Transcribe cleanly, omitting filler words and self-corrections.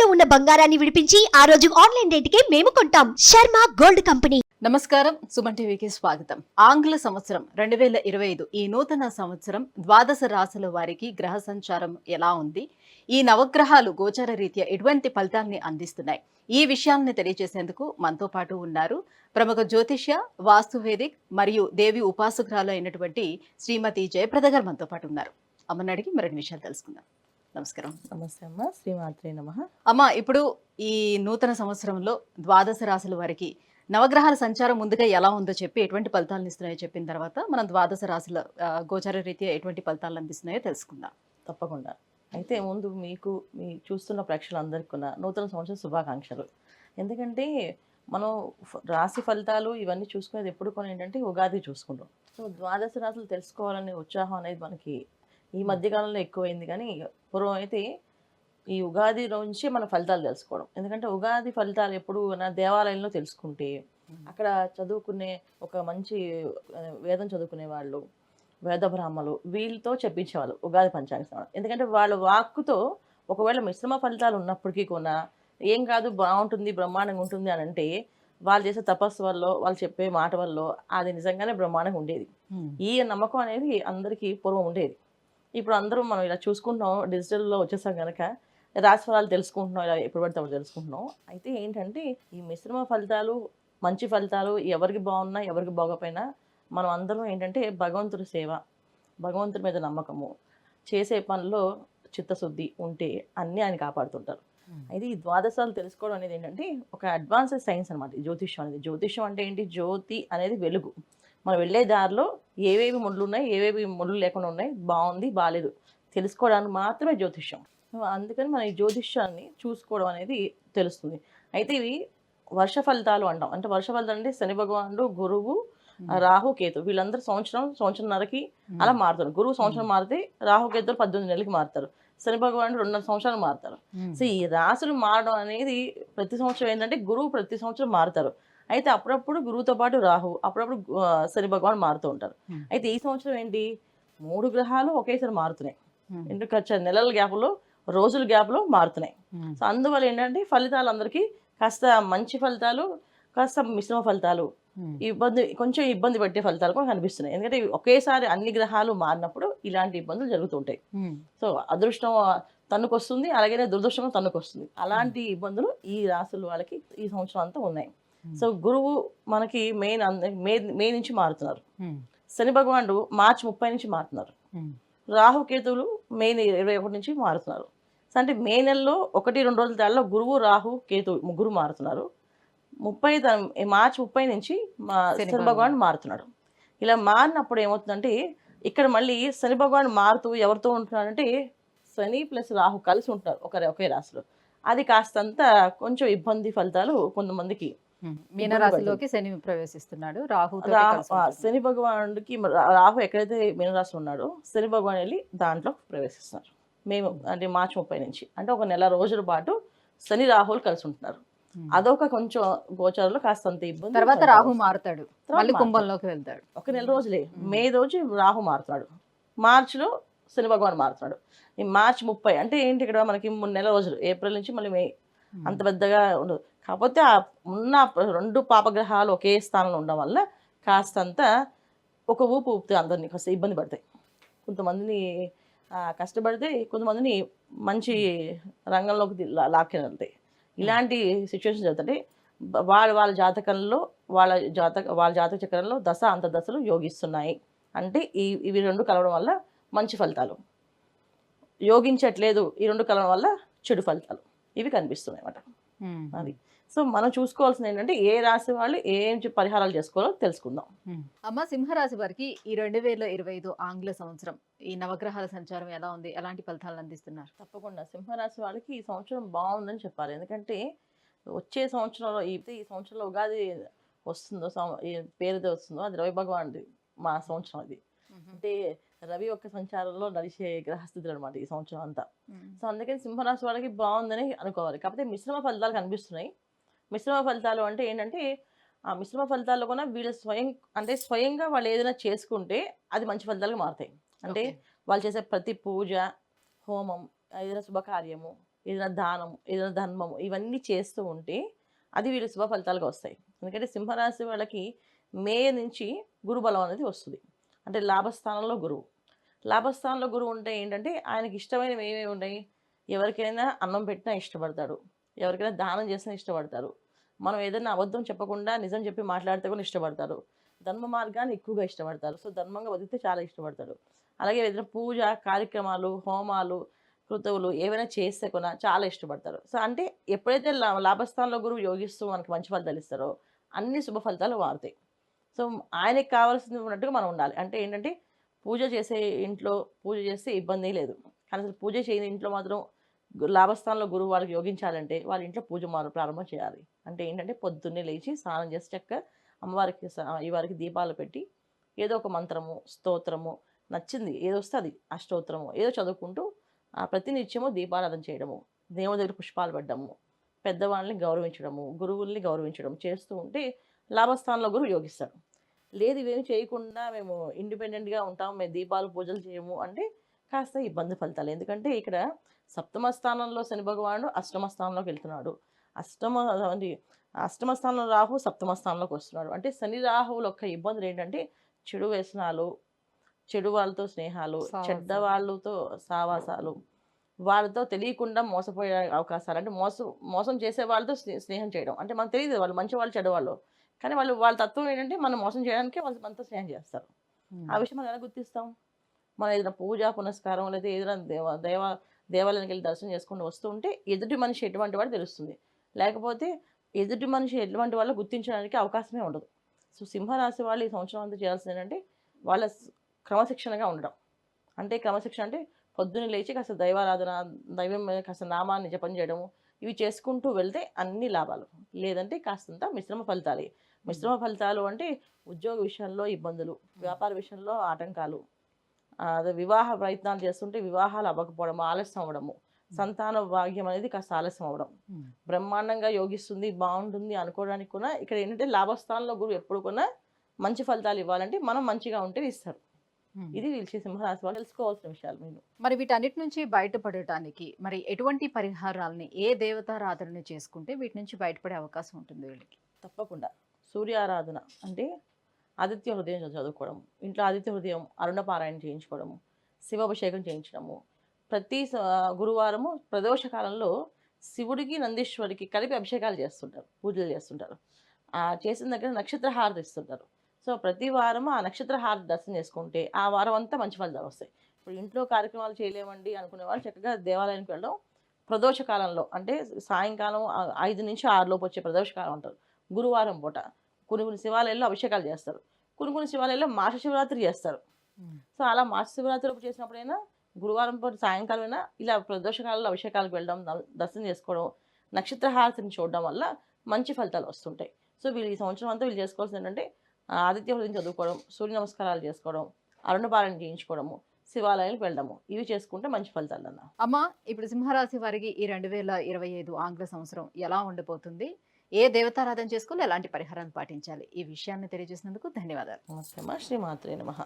తాకట్టులో ఉన్న బంగారాన్ని విడిపించి ఆ రోజు ఆన్లైన్ రేటుకే మేము కొంటాం. Sharma gold company. నమస్కారం, సుమన్ టీవీకి స్వాగతం. ఆంగ్ల సంవత్సరం 2025 ఈ నూతన సంవత్సరం ద్వాదశ రాశుల వారికి గ్రహ సంచారం ఎలా ఉంది, ఈ నవగ్రహాలు గోచార రీత్యా ఎటువంటి ఫలితాన్ని అందిస్తున్నాయి, ఈ విషయాలను తెలియజేసేందుకు మనతో పాటు ఉన్నారు ప్రముఖ జ్యోతిష్య, వాస్తువేదిక్ మరియు దేవి ఉపాసకురాలు అయినటువంటి శ్రీమతి జయప్రద గారు మనతో పాటు ఉన్నారు. అమ్మని అడిగి మరిన్ని విషయాలు తెలుసుకుందాం. నమస్కారం. నమస్తే అమ్మ. శ్రీమాత్రే నమః. అమ్మ, ఇప్పుడు ఈ నూతన సంవత్సరంలో ద్వాదశ రాశుల వారికి నవగ్రహాల సంచారం ముందుగా ఎలా ఉందో చెప్పి ఎటువంటి ఫలితాలను ఇస్తున్నాయో చెప్పిన తర్వాత మనం ద్వాదశ రాశుల గోచార రీత్యా ఎటువంటి ఫలితాలు అందిస్తున్నాయో తెలుసుకుందాం. తప్పకుండా. అయితే ముందు మీకు మీ చూస్తున్న ప్రేక్షకులందరికీ కూడా నూతన సంవత్సర శుభాకాంక్షలు. ఎందుకంటే మనం రాశి ఫలితాలు ఇవన్నీ చూసుకునేది ఎప్పుడు కొన్ని ఏంటంటే ఉగాది చూసుకుంటాం. సో ద్వాదశ రాశులు తెలుసుకోవాలనే ఉత్సాహం అనేది మనకి ఈ మధ్యకాలంలో ఎక్కువైంది. కానీ పూర్వం అయితే ఈ ఉగాది నుంచి మన ఫలితాలు తెలుసుకోవడం. ఎందుకంటే ఉగాది ఫలితాలు ఎప్పుడు నా దేవాలయంలో తెలుసుకుంటే అక్కడ చదువుకునే ఒక మంచి వేదం చదువుకునే వాళ్ళు, వేద బ్రాహ్మలు వీళ్ళతో చెప్పించేవాళ్ళు ఉగాది పంచాంగ శ్రవణం. ఎందుకంటే వాళ్ళ వాక్కుతో ఒకవేళ మిశ్రమ ఫలితాలు ఉన్నప్పటికీ కూడా ఏం కాదు, బాగుంటుంది, బ్రహ్మాండంగా ఉంటుంది అని అంటే వాళ్ళు చేసే తపస్సు వల్ల, వాళ్ళు చెప్పే మాట వల్ల అది నిజంగానే బ్రహ్మాండంగా ఉండేది. ఈ నమ్మకం అనేది అందరికీ పూర్వం ఉండేది. ఇప్పుడు అందరూ మనం ఇలా చూసుకుంటున్నాం, డిజిటల్లో వచ్చేసాం కనుక రాశి ఫలాలు తెలుసుకుంటున్నాం, ఇలా ఎప్పుడు పడితే అప్పుడు తెలుసుకుంటున్నాం. అయితే ఏంటంటే ఈ మిశ్రమ ఫలితాలు, మంచి ఫలితాలు ఎవరికి బాగున్నా ఎవరికి బాగోపోయినా మనం అందరం ఏంటంటే భగవంతుడి సేవ, భగవంతుడి మీద నమ్మకము, చేసే పనిలో చిత్తశుద్ధి ఉంటే అన్నీ ఆయన కాపాడుతుంటారు. అయితే ఈ ద్వాదశాలు తెలుసుకోవడం అనేది ఏంటంటే ఒక అడ్వాన్స్డ్ సైన్స్ అనమాట. జ్యోతిష్యం అనేది, జ్యోతిష్యం అంటే ఏంటి, జ్యోతి అనేది వెలుగు. మనం వెళ్ళే దారిలో ఏవేవి ముళ్ళు ఉన్నాయి, ఏవేవి ముళ్ళు లేకుండా ఉన్నాయి, బాగుంది బాగాలేదు తెలుసుకోవడానికి మాత్రమే జ్యోతిష్యం. అందుకని మనం ఈ జ్యోతిష్యాన్ని చూసుకోవడం అనేది తెలుస్తుంది. అయితే ఇవి వర్ష ఫలితాలు అంటాం. అంటే వర్ష ఫలితాలు అంటే శని భగవానుడు, గురువు, రాహు, కేతు వీళ్ళందరూ సంవత్సరంన్నరకి అలా మారుతారు. గురువు సంవత్సరం మారితే రాహు కేతులు 18 నెలలకి మారుతారు. శని భగవానుడు 2.5 సంవత్సరాలు మారుతారు. సో ఈ రాశులు మారడం అనేది ప్రతి సంవత్సరం ఏంటంటే గురువు ప్రతి సంవత్సరం మారుతారు. అయితే అప్పుడప్పుడు గురువుతో పాటు రాహు, అప్పుడప్పుడు శని భగవాన్ మారుతూ ఉంటారు. అయితే ఈ సంవత్సరం ఏంటి, 3 గ్రహాలు ఒకేసారి మారుతున్నాయి. ఎందుకు నెలల గ్యాప్లో, రోజుల గ్యాప్లో మారుతున్నాయి. సో అందువల్ల ఏంటంటే ఫలితాలు అందరికీ కాస్త మంచి ఫలితాలు, కాస్త మిశ్రమ ఫలితాలు, కొంచెం ఇబ్బంది పెట్టే ఫలితాలు కూడా కనిపిస్తున్నాయి. ఎందుకంటే ఒకేసారి అన్ని గ్రహాలు మారినప్పుడు ఇలాంటి ఇబ్బందులు జరుగుతుంటాయి. సో అదృష్టం తన్నుకొస్తుంది, అలాగే దురదృష్టం తన్నుకొస్తుంది. అలాంటి ఇబ్బందులు ఈ రాశుల వాళ్ళకి ఈ సంవత్సరం అంతా ఉన్నాయి. సో గురువు మనకి మే నుంచి మారుతున్నారు. శని భగవానుడు మార్చి 30 నుంచి మారుతున్నారు. రాహుకేతువులు మే 21 నుంచి మారుతున్నారు. సో అంటే మే నెలలో 1-2 రోజుల తేడాలో గురువు, రాహు, కేతు ముగ్గురు మారుతున్నారు. మార్చి 30 నుంచి శని భగవానుడు మారుతున్నాడు. ఇలా మారినప్పుడు ఏమవుతుందంటే ఇక్కడ మళ్ళీ శని భగవానుడు మారుతూ ఎవరితో ఉంటున్నాడంటే శని ప్లస్ రాహు కలిసి ఉంటున్నారు ఒకే రాశిలో. అది కాస్తంత కొంచెం ఇబ్బంది ఫలితాలు కొంతమందికి. మీనరాశిలోకి శని ప్రవేశిస్తున్నాడు. శని భగవానుడికి రాహు ఎక్కడైతే మీనరాశి ఉన్నాడో శని భగవాన్ వెళ్ళి దాంట్లో ప్రవేశిస్తున్నారు. మేము అంటే మార్చి 30 నుంచి అంటే ఒక నెల రోజుల పాటు శని రాహులు కలిసి ఉంటున్నారు. అదొక కొంచెం గోచారంలో కాస్తంత ఇబ్బంది. తర్వాత రాహు మారుతాడు, మళ్ళీ కుంభంలోకి వెళ్తాడు. ఒక నెల రోజులే, మే రోజు రాహు మారుతున్నాడు, మార్చిలో శని భగవాన్ మారుతున్నాడు. ఈ మార్చి 30 అంటే ఏంటి, ఇక్కడ మనకి 3 నెలల రోజులు, ఏప్రిల్ నుంచి మళ్ళీ మే, అంత పెద్దగా ఉండదు. కాకపోతే ఆ ఉన్న 2 పాపగ్రహాలు ఒకే స్థానంలో ఉండడం వల్ల కాస్తంత ఒక ఊపు ఊపితే అందరినీ కాస్త ఇబ్బంది పడతాయి. కొంతమందిని కష్టపడితే కొంతమందిని మంచి రంగంలోకి లాక్కొని వెళ్తాయి. ఇలాంటి సిచ్యువేషన్ జరుగుతుంటే వాళ్ళ జాతకంలో వాళ్ళ జాతక చక్రంలో దశ అంతర్దశలు యోగిస్తున్నాయి. అంటే ఇవి 2 కలవడం వల్ల మంచి ఫలితాలు, యోగించట్లేదు ఈ 2 కలవడం వల్ల చెడు ఫలితాలు ఇవి కనిపిస్తున్నాయి అన్నమాట. అది సో మనం చూసుకోవాల్సింది ఏంటంటే ఏ రాశి వాళ్ళు ఏం పరిహారాలు చేసుకోవాలో తెలుసుకుందాం. అమ్మ, సింహరాశి వారికి ఈ 2025 ఆంగ్ల సంవత్సరం ఈ నవగ్రహాల సంచారం ఎలా ఉంది, ఎలాంటి ఫలితాలను అందిస్తున్నారు? తప్పకుండా సింహరాశి వాళ్ళకి ఈ సంవత్సరం బాగుందని చెప్పాలి. ఎందుకంటే వచ్చే సంవత్సరంలో ఈ సంవత్సరంలో ఉగాది వస్తుందో, పేరుతో వస్తుందో అది రవి భగవానుడి మా సంవత్సరం. అది అంటే రవి యొక్క సంచారంలో నడిచే గ్రహస్థితులు అనమాట ఈ సంవత్సరం అంతా. సో అందుకని సింహరాశి వాళ్ళకి బాగుందని అనుకోవాలి. కాకపోతే మిశ్రమ ఫలితాలు కనిపిస్తున్నాయి. మిశ్రమ ఫలితాలు అంటే ఏంటంటే ఆ మిశ్రమ ఫలితాల్లో కూడా వీళ్ళు స్వయంగా వాళ్ళు ఏదైనా చేసుకుంటే అది మంచి ఫలితాలుగా మారుతాయి. అంటే వాళ్ళు చేసే ప్రతి పూజ, హోమం, ఏదైనా శుభకార్యము, ఏదైనా దానం, ఏదైనా ధర్మం ఇవన్నీ చేస్తూ ఉంటే అది వీళ్ళు శుభ ఫలితాలుగా వస్తాయి. ఎందుకంటే సింహరాశి వాళ్ళకి మే నుంచి గురుబలం అనేది వస్తుంది. అంటే లాభస్థానంలో గురువు. లాభస్థానంలో గురువు ఉంటే ఏంటంటే ఆయనకి ఇష్టమైనవి ఏమేమి ఉన్నాయి, ఎవరికైనా అన్నం పెట్టినా ఇష్టపడతాడు, ఎవరికైనా దానం చేసినా ఇష్టపడతారు, మనం ఏదైనా అబద్ధం చెప్పకుండా నిజం చెప్పి మాట్లాడితే కూడా ఇష్టపడతారు, ధర్మ మార్గాన్ని ఎక్కువగా ఇష్టపడతారు. సో ధర్మంగా బతికితే చాలా ఇష్టపడతాడు. అలాగే ఏదైనా పూజ కార్యక్రమాలు, హోమాలు, కృతువులు ఏవైనా చేస్తే కూడా చాలా ఇష్టపడతారు. సో అంటే ఎప్పుడైతే లాభస్థానంలో గురువు యోగిస్తూ మనకి మంచి ఫలితాలు ఇస్తారో అన్ని శుభ ఫలితాలు మారుతాయి. సో ఆయనకి కావాల్సింది ఉన్నట్టుగా మనం ఉండాలి. అంటే ఏంటంటే పూజ చేసే ఇంట్లో పూజ చేస్తే ఇబ్బంది లేదు. కానీ అసలు పూజ చేయని ఇంట్లో మాత్రం లాభస్థానంలో గురువు వాళ్ళకి యోగించాలంటే వాళ్ళ ఇంట్లో పూజ ప్రారంభం చేయాలి. అంటే ఏంటంటే పొద్దున్నే లేచి స్నానం చేసి చక్కగా అమ్మవారికి ఈ వారికి దీపాలు పెట్టి ఏదో ఒక మంత్రము, స్తోత్రము నచ్చింది ఏదో వస్తే అది అష్టోత్తరము ఏదో చదువుకుంటూ ప్రతినిత్యము దీపారాధన చేయడము, దేవుడి దగ్గర పుష్పాలు పెట్టడము, పెద్దవాళ్ళని గౌరవించడము, గురువుల్ని గౌరవించడం చేస్తూ ఉంటే లాభస్థానంలో గురువు యోగిస్తాడు. లేదు ఇవేమి చేయకుండా మేము ఇండిపెండెంట్గా ఉంటాం, మేము దీపాలు పూజలు చేయము అంటే కాస్త ఇబ్బంది ఫలితాలు. ఎందుకంటే ఇక్కడ సప్తమ స్థానంలో శని భగవానుడు అష్టమ స్థానంలోకి వెళ్తున్నాడు. అష్టమ స్థానంలో రాహు సప్తమ స్థానంలోకి వస్తున్నాడు. అంటే శని రాహువుల యొక్క ఇబ్బందులు ఏంటంటే చెడు వ్యసనాలు, చెడు వాళ్ళతో స్నేహాలు, చెడ్డ వాళ్ళతో సావాసాలు, వాళ్ళతో తెలియకుండా మోసపోయే అవకాశాలు. అంటే మోసం చేసే వాళ్ళతో స్నేహం చేయడం. అంటే మనకు తెలియదు వాళ్ళు మంచి వాళ్ళు చెడ్డవాళ్ళు, కానీ వాళ్ళ తత్వం ఏంటంటే మనం మోసం చేయడానికే వాళ్ళు మనతో స్నేహం చేస్తారు. ఆ విషయం మనం ఎలా గుర్తిస్తాం? మనం ఏదైనా పూజ పునస్కారం లేదా ఏదైనా దేవాలయానికి వెళ్ళి దర్శనం చేసుకుంటూ వస్తూ ఉంటే ఎదుటి మనిషి ఎటువంటి వాడు తెలుస్తుంది. లేకపోతే ఎదుటి మనిషి ఎటువంటి వాళ్ళు గుర్తించడానికి అవకాశమే ఉండదు. సో సింహరాశి వాళ్ళు ఈ సంవత్సరం అంతా చేయాల్సింది ఏంటంటే వాళ్ళ క్రమశిక్షణగా ఉండడం. అంటే క్రమశిక్షణ అంటే పొద్దున్న లేచి కాస్త దైవారాధన, దైవం మీద కాస్త నామాన్ని జపం చేయడము, ఇవి చేసుకుంటూ వెళ్తే అన్ని లాభాలు. లేదంటే కాస్తంత మిశ్రమ ఫలితాలు. మిశ్రమ ఫలితాలు అంటే ఉద్యోగ విషయంలో ఇబ్బందులు, వ్యాపార విషయంలో ఆటంకాలు, అదే వివాహ ప్రయత్నాలు చేస్తుంటే వివాహాలు అవ్వకపోవడము, ఆలస్యం అవ్వడము, సంతాన భాగ్యం అనేది కాస్త ఆలస్యం అవ్వడం, బ్రహ్మాండంగా యోగిస్తుంది బాగుంటుంది అనుకోవడానికి కూడా ఇక్కడ ఏంటంటే లాభస్థానంలో గురువు ఎప్పుడు కూడా మంచి ఫలితాలు ఇవ్వాలంటే మనం మంచిగా ఉంటే ఇస్తారు. ఇది వీళ్ళు సింహరాశి వాళ్ళు తెలుసుకోవాల్సిన విషయాలు. మీరు మరి వీటన్నిటి నుంచి బయటపడటానికి మరి ఎటువంటి పరిహారాలని ఏ దేవతారాధనని చేసుకుంటే వీటి నుంచి బయటపడే అవకాశం ఉంటుంది వీళ్ళకి? తప్పకుండా సూర్యారాధన అంటే ఆదిత్య హృదయం చదువుకోవడం, ఇంట్లో ఆదిత్య హృదయం అరుణపారాయణ చేయించుకోవడము, శివాభిషేకం చేయించడము, ప్రతి గురువారము ప్రదోష కాలంలో శివుడికి నందీశ్వరికి కలిపి అభిషేకాలు చేస్తుంటారు, పూజలు చేస్తుంటారు. చేసిన దగ్గర నక్షత్ర హారతి ఇస్తుంటారు. సో ప్రతి వారము ఆ నక్షత్ర హారతి దర్శనం చేసుకుంటే ఆ వారం అంతా మంచి ఫలితాలు వస్తాయి. ఇప్పుడు ఇంట్లో కార్యక్రమాలు చేయలేమండి అనుకునే వాళ్ళు చక్కగా దేవాలయానికి వెళ్ళడం, ప్రదోష కాలంలో అంటే సాయంకాలం 5 నుంచి 6 లోపు వచ్చే ప్రదోష కాలం అంటారు, గురువారం పూట కొన్ని శివాలయాల్లో అభిషేకాలు చేస్తారు, కొన్ని శివాలయాల్లో మాస శివరాత్రి చేస్తారు. సో అలా మాస శివరాత్రి చేసినప్పుడైనా గురువారం పూట సాయంకాలం అయినా ఇలా ప్రదోషకాలలో అభిషేకాలకు వెళ్ళడం, దర్శనం చేసుకోవడం, నక్షత్ర హారతిని చూడడం వల్ల మంచి ఫలితాలు వస్తుంటాయి. సో వీళ్ళు ఈ సంవత్సరం అంతా వీళ్ళు చేసుకోవాల్సింది ఏంటంటే ఆదిత్య హృదయం చదువుకోవడం, సూర్య నమస్కారాలు చేసుకోవడం, అరుణపారాయణ చేయించుకోవడము, శివాలయాలకు వెళ్ళడము, ఇవి చేసుకుంటే మంచి ఫలితాలు అన్న. అమ్మ, ఇప్పుడు సింహరాశి వారికి ఈ 2025 ఆంగ్ల సంవత్సరం ఎలా ఉండిపోతుంది? ఏ దేవతారాధన చేసుకోవాలి, ఎలాంటి పరిహారాలు పాటించాలి? ఈ విషయాన్ని తెలియజేసినందుకు ధన్యవాదాలు. నమస్తే అమ్మా. శ్రీమాత్రే నమః.